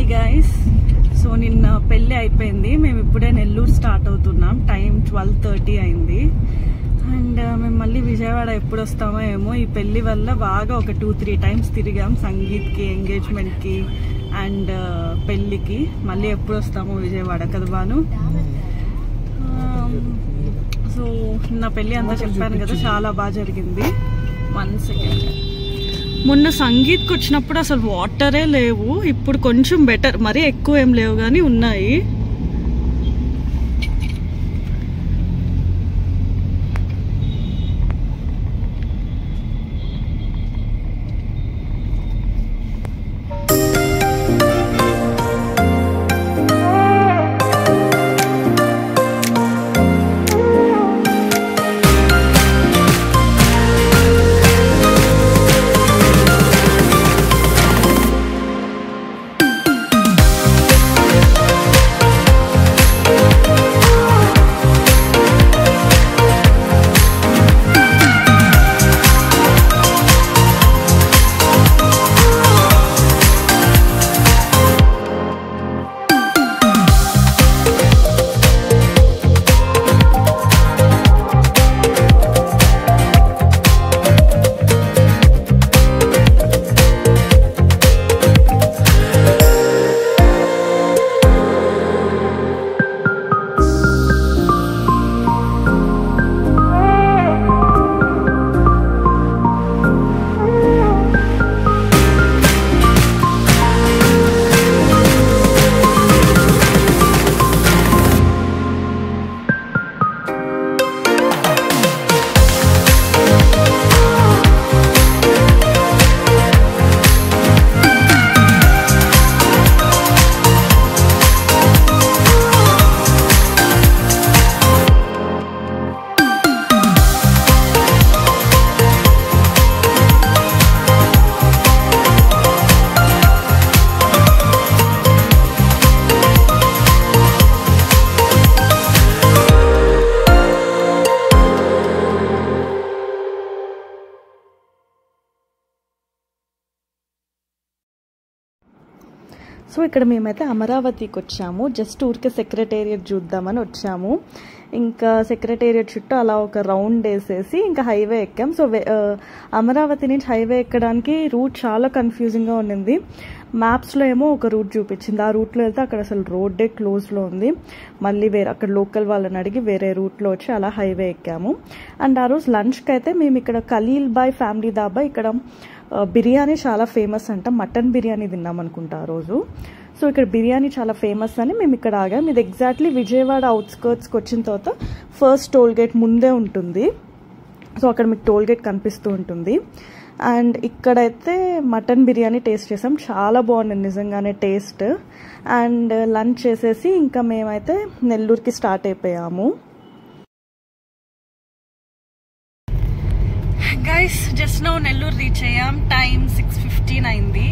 Hi guys. So నిన్న పెళ్ళి అయిపోయింది. మేము ఇప్పుడే నెల్లూరు స్టార్ట్ అవుతున్నాం. టైం 12:30 అయింది. అండ్ మేము మళ్ళీ విజయవాడ ఎప్పుడు వస్తామో ఏమో. ఈ పెళ్ళి వల్ల బాగా ఒక 2-3 టైమ్స్ తిరిగాం. సంగీత్కి, ఎంగేజ్మెంట్కి అండ్ పెళ్ళికి. మళ్ళీ ఎప్పుడు వస్తామో విజయవాడ కదా బాను. సో నా పెళ్ళి అంతా చెప్పాను కదా, చాలా బాగా జరిగింది. 1 సెకండ్. మొన్న సంగీత్కి వచ్చినప్పుడు అసలు వాటరే లేవు. ఇప్పుడు కొంచెం బెటర్, మరీ ఎక్కువ ఏం లేవు కానీ ఉన్నాయి. సో ఇక్కడ మేమైతే అమరావతికి వచ్చాము. జస్ట్ ఊరికే సెక్రటేరియట్ చూద్దామని వచ్చాము. ఇంకా సెక్రటేరియట్ చుట్టూ అలా ఒక రౌండ్ వేసేసి ఇంకా హైవే ఎక్కాం. సో అమరావతి నుంచి హైవే ఎక్కడానికి రూట్ చాలా కన్ఫ్యూజింగ్గా ఉండింది. మ్యాప్స్లో ఏమో ఒక రూట్ చూపించింది. ఆ రూట్లో వెళ్తే అక్కడ అసలు రోడ్డే క్లోజ్లో ఉంది. మళ్ళీ అక్కడ లోకల్ వాళ్ళని అడిగి వేరే రూట్లో వచ్చి అలా హైవే ఎక్కాము. అండ్ ఆ రోజు లంచ్కి అయితే మేము ఇక్కడ ఖలీల్ బాయ్ ఫ్యామిలీ దాబా, ఇక్కడ బిర్యానీ చాలా ఫేమస్ అంట. మటన్ బిర్యానీ తిన్నాం అనుకుంటా ఆ రోజు. సో ఇక్కడ బిర్యానీ చాలా ఫేమస్ అని మేము ఇక్కడ ఆగాం. ఇది ఎగ్జాక్ట్లీ విజయవాడ అవుట్స్కర్ట్స్కి వచ్చిన తర్వాత ఫస్ట్ టోల్ గేట్ ముందే ఉంటుంది. సో అక్కడ మీకు టోల్ గేట్ కనిపిస్తూ ఉంటుంది. అండ్ ఇక్కడైతే మటన్ బిర్యానీ టేస్ట్ చేసాం. చాలా బాగుంది నిజంగానే టేస్ట్. అండ్ లంచ్ చేసేసి ఇంకా మేమైతే నెల్లూరుకి స్టార్ట్ అయిపోయాము. Guys just now Nellore reach అయ్యాం. టైం 6:15 అయింది.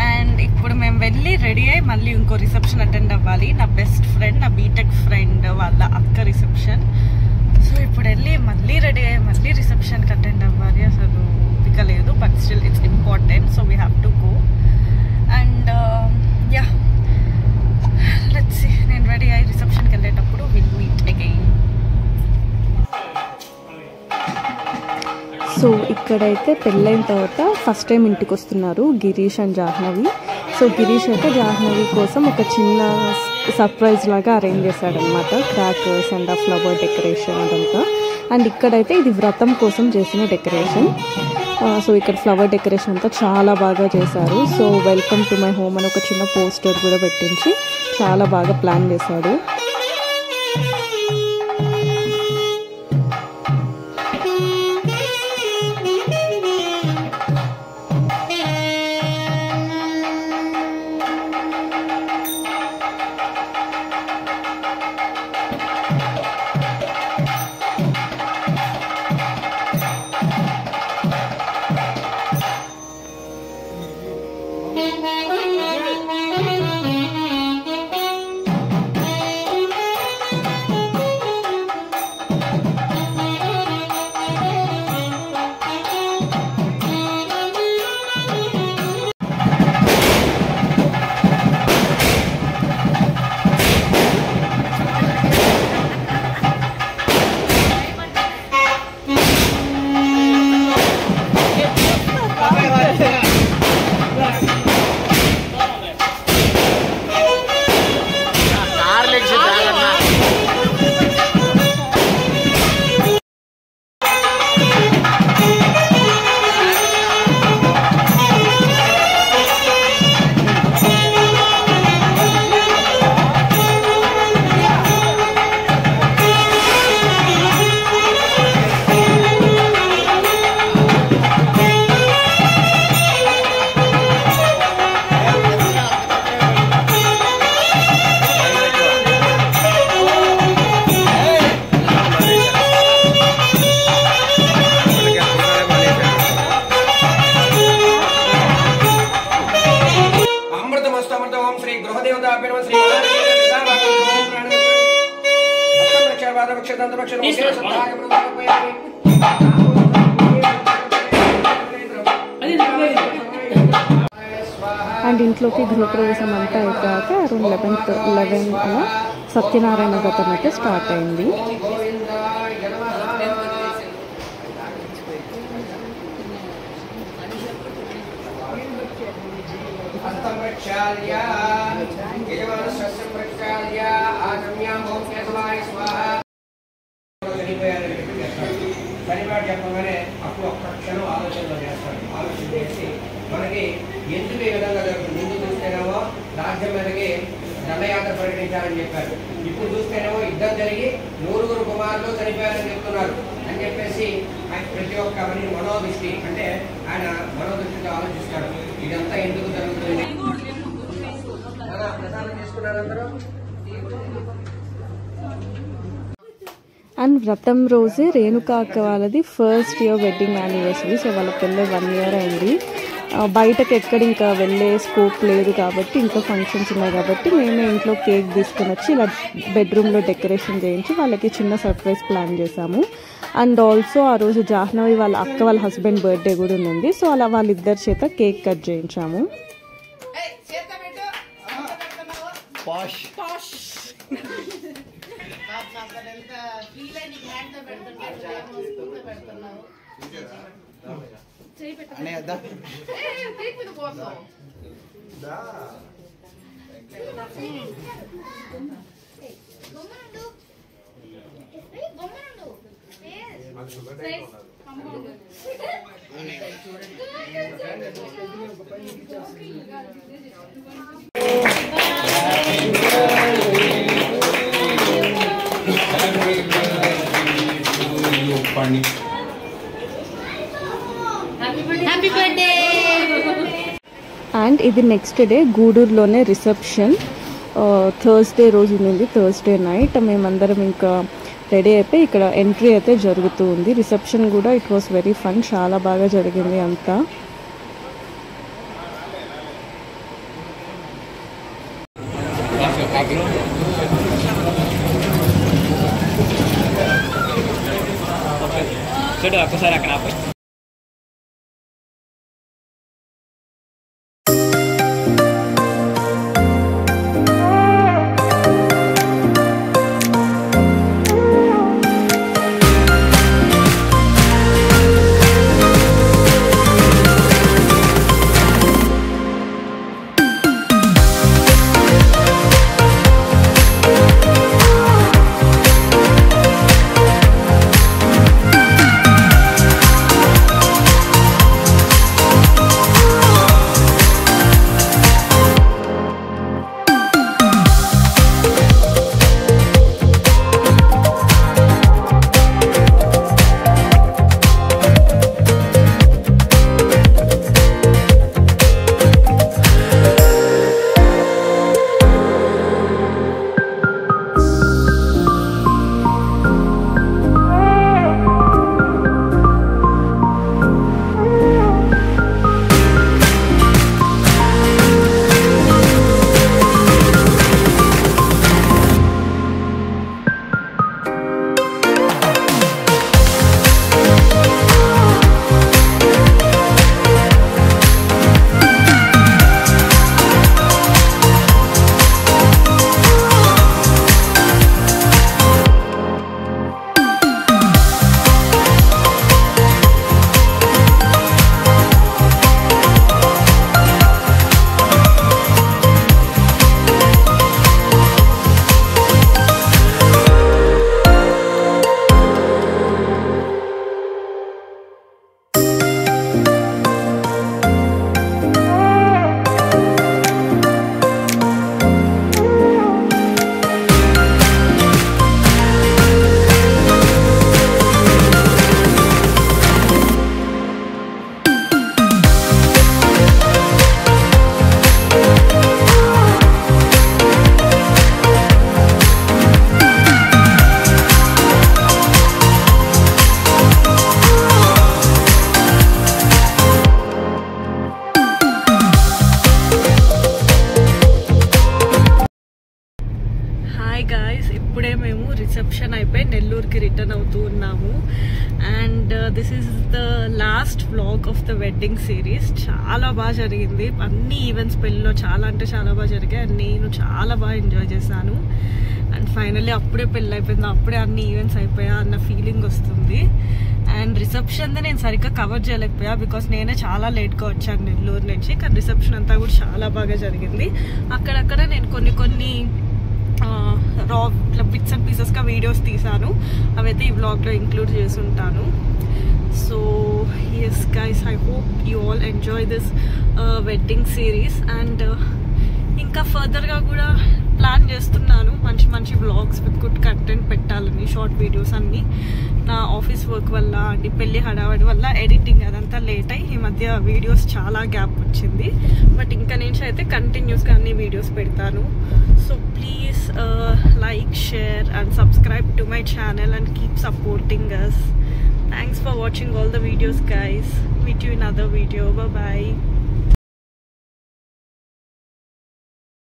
అండ్ ఇప్పుడు మేము వెళ్ళి రెడీ అయ్యి మళ్ళీ ఇంకో రిసెప్షన్ అటెండ్ అవ్వాలి. నా బెస్ట్ ఫ్రెండ్, నా బీటెక్ ఫ్రెండ్ వాళ్ళ అక్క రిసెప్షన్. సో ఇప్పుడు వెళ్ళి మళ్ళీ రెడీ అయ్యి మళ్ళీ రిసెప్షన్కి అటెండ్ అవ్వాలి. అసలు పిక లేదు, but still it's important. So we have to go. And yeah, let's see. నేను రెడీ అయ్యి రిసెప్షన్కి వెళ్ళేటప్పుడు విల్ మీట్ అగైన్. సో ఇక్కడైతే పెళ్ళైన తర్వాత ఫస్ట్ టైం ఇంటికి వస్తున్నారు గిరీష్ అండ్ జాహ్నవి. సో గిరీష్ అయితే జాహ్నవి కోసం ఒక చిన్న సర్ప్రైజ్ లాగా అరేంజ్ చేశాడనమాట. క్రాకర్స్ అండ్ ఆ ఫ్లవర్ డెకరేషన్ అదంతా. అండ్ ఇక్కడైతే ఇది వ్రతం కోసం చేసిన డెకరేషన్. సో ఇక్కడ ఫ్లవర్ డెకరేషన్ అంతా చాలా బాగా చేశారు. So welcome to my home అని ఒక చిన్న పోస్టర్ కూడా పెట్టించి చాలా బాగా ప్లాన్ చేశాడు. అండ్ ఇంట్లోకి గృహప్రవేశం అంతా అయిపోయాక అరౌండ్ 11 అలా సత్యనారాయణ వ్రతం అయితే స్టార్ట్ అయింది. శనివాడు చెప్పగానే అప్పుడు ఒక్క క్షణం ఆలోచనలో చేస్తాడు. ఆలోచన చేసి మనకి ఎందుకు ఈ విధంగా జరుగుతుంది, ఎందుకు చూస్తేనేమో రాజ్యం మీదకి దండయాత్ర ప్రకటించాలని చెప్పారు. ఇప్పుడు చూస్తేనేమో యుద్ధం జరిగి 9 కుమారులు చనిపోయారని చెప్తున్నారు అని చెప్పేసి ప్రతి ఒక్క మనోదృష్టి అంటే ఆయన మనోదృష్టితో ఆలోచిస్తాడు. ఇదంతా ఎందుకు జరుగుతుంది? ప్రసాదం చేసుకున్నారు అందరూ. అండ్ వ్రతం రోజే రేణుకా అక్క వాళ్ళది first year wedding anniversary. So వాళ్ళ పెళ్ళి 1 year అయింది. బయటకు ఎక్కడ ఇంకా వెళ్ళే స్కోప్ లేదు కాబట్టి ఇంట్లో ఫంక్షన్స్ ఉన్నాయి కాబట్టి మేమే ఇంట్లో కేక్ తీసుకుని వచ్చి ఇలా బెడ్రూమ్లో డెకరేషన్ చేయించి వాళ్ళకి చిన్న సర్ప్రైజ్ ప్లాన్ చేశాము. అండ్ ఆల్సో ఆ రోజు జాహ్నవి వాళ్ళ అక్క వాళ్ళ హస్బెండ్ బర్త్డే కూడా ఉంది. సో అలా వాళ్ళిద్దరి చేత కేక్ కట్ చేయించాము. అండ్ ఇది నెక్స్ట్ డే గూడూరులోనే రిసెప్షన్. థర్స్డే రోజు ఉంది, థర్స్డే నైట్. మేమందరం ఇంకా రెడీ అయిపోయి ఇక్కడ ఎంట్రీ అయితే జరుగుతూ ఉంది. రిసెప్షన్ కూడా ఇట్ వాస్ వెరీ ఫన్, చాలా బాగా జరిగింది అంతా. ఒకసారి అక్కడ రిసెప్షన్ అయిపోయి నెల్లూరుకి రిటర్న్ అవుతూ ఉన్నాము. And this is the last vlog of the wedding series. చాలా బాగా జరిగింది, అన్ని ఈవెంట్స్ పెళ్ళిలో చాలా అంటే చాలా బాగా జరిగాయి. అండ్ నేను చాలా బాగా ఎంజాయ్ చేశాను. అండ్ ఫైనల్లీ అప్పుడే పెళ్ళి అయిపోయింది, అప్పుడే అన్ని ఈవెంట్స్ అయిపోయా అన్న ఫీలింగ్ వస్తుంది. అండ్ రిసెప్షన్ది నేను సరిగ్గా కవర్ చేయలేకపోయా బికాస్ నేనే చాలా లేట్గా వచ్చాను నెల్లూరు నుంచి. కానీ రిసెప్షన్ అంతా కూడా చాలా బాగా జరిగింది. అక్కడక్కడ నేను కొన్ని రా బిట్స్ అండ్ పీసెస్గా వీడియోస్ తీసాను, అవైతే ఈ వ్లాగ్లో ఇంక్లూడ్ చేసి ఉంటాను. So yes guys, I hope you all enjoy this wedding series. And ఇంకా ఫర్దర్గా కూడా ప్లాన్ చేస్తున్నాను మంచి మంచి వ్లాగ్స్ విత్ గుడ్ కంటెంట్ పెట్టాలని, షార్ట్ వీడియోస్ అన్నీ. నా ఆఫీస్ వర్క్ వల్ల అండ్ పెళ్ళి హడావడి వల్ల ఎడిటింగ్ అదంతా లేట్ అయ్యి ఈ మధ్య వీడియోస్ చాలా గ్యాప్ వచ్చింది. బట్ ఇంకా నుంచి అయితే కంటిన్యూస్గా అన్ని వీడియోస్ పెడతాను. So please like, share and subscribe to my channel and keep supporting us. Thanks for watching all the videos guys. Meet you in another video. Bye bye.